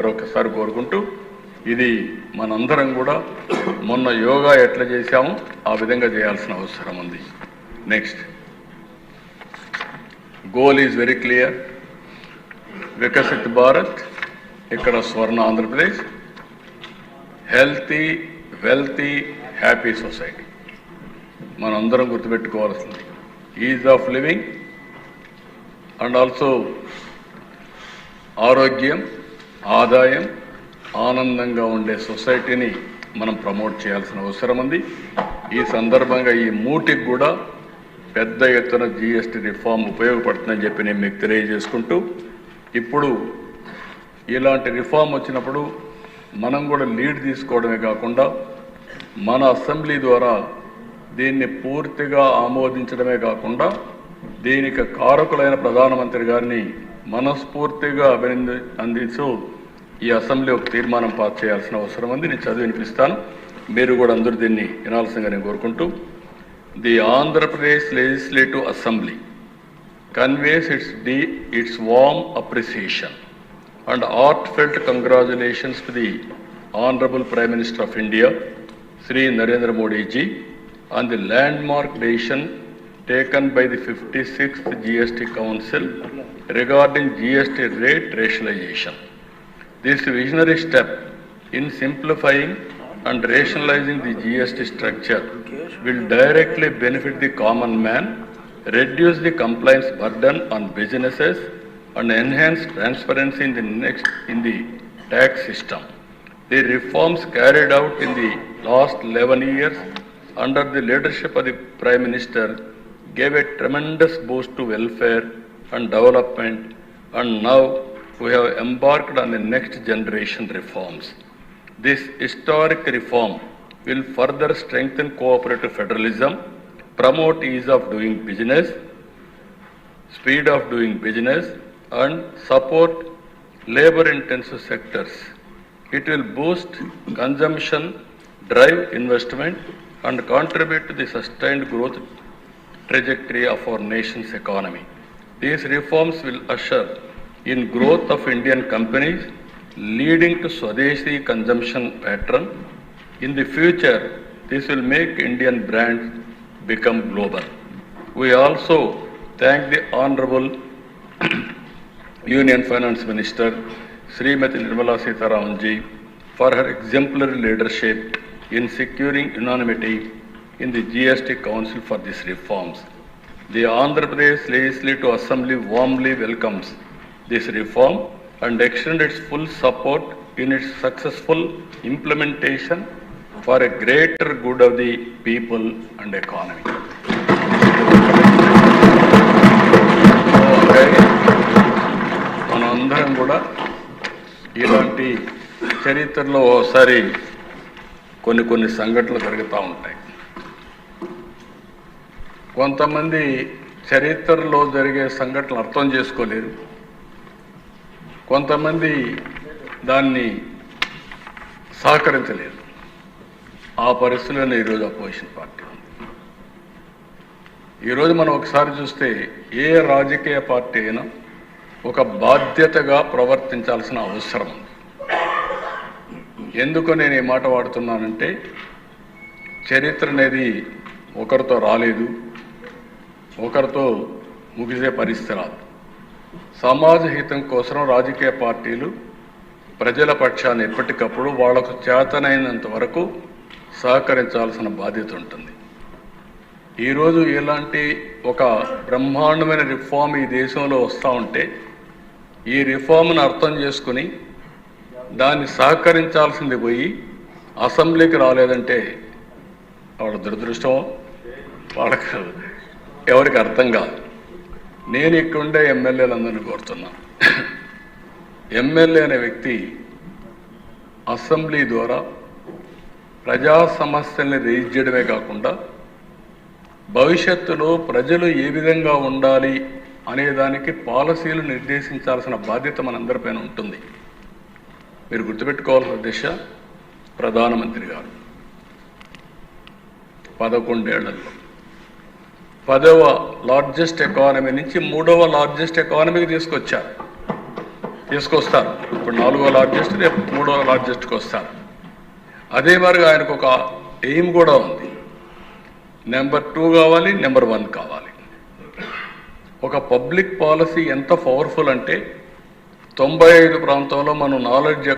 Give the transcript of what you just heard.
మరొకసారి కోరుకుంటూ ఇది మనందరం కూడా మొన్న యోగా ఎట్లా చేశామో ఆ విధంగా చేయాల్సిన అవసరం ఉంది. Next goal is very clear. Viksit Bharat, ఇక్కడ స్వర్ణ Andhra Pradesh, healthy wealthy happy society. మనందరం గుర్తుపెట్టుకోవాల్సింది is of living and also ఆరోగ్యం, ఆదాయం, ఆనందంగా ఉండే సొసైటీని మనం ప్రమోట్ చేయాల్సిన అవసరం ఉంది. ఈ సందర్భంగా ఈ మూటికి కూడా పెద్ద ఎత్తున జిఎస్టీ రిఫార్మ్ ఉపయోగపడుతుందని చెప్పి నేను మీకు తెలియజేసుకుంటూ, ఇప్పుడు ఇలాంటి రిఫార్మ్ వచ్చినప్పుడు మనం కూడా లీడ్ తీసుకోవడమే కాకుండా మన అసెంబ్లీ ద్వారా దీన్ని పూర్తిగా ఆమోదించడమే కాకుండా దీనికి కారకులైన ప్రధానమంత్రి గారిని మనస్ఫూర్తిగా అందించు ఈ అసెంబ్లీ ఒక తీర్మానం పాస్ చేయాల్సిన అవసరం ఉంది. నేను చదివి వినిపిస్తాను, మీరు కూడా అందరూ దీన్ని వినాల్సిందిగా నేను కోరుకుంటూ. The Andhra Pradesh legislative assembly conveys its warm appreciation and heartfelt congratulations to the Honorable Prime Minister of India, Shri Narendra Modi ji, on the landmark decision taken by the 56th GST Council regarding GST rate rationalization. This visionary step in simplifying and rationalizing the GST structure will directly benefit the common man, reduce the compliance burden on businesses, and enhance transparency in the tax system. The reforms carried out in the last 11 years under the leadership of the Prime Minister gave a tremendous boost to welfare and development, and now we have embarked on the next generation reforms. This historic reform will further strengthen cooperative federalism, promote ease of doing business, speed of doing business, and support labor-intensive sectors. It will boost consumption, drive investment, and contribute to the sustained growth trajectory of our nation's economy. These reforms will usher in growth of Indian companies, leading to Swadeshi consumption pattern. In the future, this will make Indian brands become global. We also thank the Honorable Union Finance Minister Srimati Nirmala Sitharaman ji for her exemplary leadership in securing unanimity in the GST Council for these reforms. The Andhra Pradesh Legislative Assembly warmly welcomes this reform and extends its full support in its successful implementation for a greater good of the people and economy. మనందరం కూడా ఇలాంటి చరిత్రలో ఒకసారి కొన్ని సంఘటనలు జరుగుతూ ఉంటాయి. కొంతమంది చరిత్రలో జరిగే సంఘటనలు అర్థం చేసుకోలేరు, కొంతమంది దాన్ని సహకరించలేరు. ఆ పరిస్థితుల్లోనే ఈరోజు అపోజిషన్ పార్టీ ఉంది. ఈరోజు మనం ఒకసారి చూస్తే ఏ రాజకీయ పార్టీ అయినా ఒక బాధ్యతగా ప్రవర్తించాల్సిన అవసరం ఉంది. ఎందుకు నేను ఈ మాట వాడుతున్నానంటే, చరిత్ర అనేది ఒకరితో రాలేదు, ఒకరితో ముగిసే పరిస్థితి రాదు. సమాజ హితం కోసం రాజకీయ పార్టీలు ప్రజల పక్షాన్ని ఎప్పటికప్పుడు వాళ్లకు చేతనైనంత వరకు సహకరించాల్సిన బాధ్యత ఉంటుంది. ఈరోజు ఇలాంటి ఒక బ్రహ్మాండమైన రిఫార్మ్ ఈ దేశంలో వస్తూ ఉంటే, ఈ రిఫార్మ్ను అర్థం చేసుకుని దాన్ని సహకరించాల్సింది పోయి అసెంబ్లీకి రాలేదంటే వాళ్ళ దురదృష్టం, వాళ్ళకు ఎవరికి అర్థం కాదు. నేను ఇక్కడుండే ఎమ్మెల్యేలందరినీ కోరుతున్నా, ఎమ్మెల్యే అనే వ్యక్తి అసెంబ్లీ ద్వారా ప్రజా సమస్యల్ని రేజ్ చేయడమే కాకుండా భవిష్యత్తులో ప్రజలు ఏ విధంగా ఉండాలి అనేదానికి పాలసీలు నిర్దేశించాల్సిన బాధ్యత మనందరిపైన ఉంటుంది. మీరు గుర్తుపెట్టుకోవాల్సిన దిశ, ప్రధానమంత్రి గారు 11 ఏళ్లలో 10వ లార్జెస్ట్ ఎకానమీ నుంచి 3వ లార్జెస్ట్ ఎకానమీకి తీసుకొస్తారు. ఇప్పుడు 4వ లార్జెస్ట్, రేపు 3వ లార్జెస్ట్కి వస్తారు. అదే మరి ఆయనకు ఒక ఎయిమ్ కూడా ఉంది. నెంబర్ 2 కావాలి, నెంబర్ 1 కావాలి. ఒక పబ్లిక్ పాలసీ ఎంత పవర్ఫుల్ అంటే 95 ప్రాంతంలో మనం నాలెడ్జ్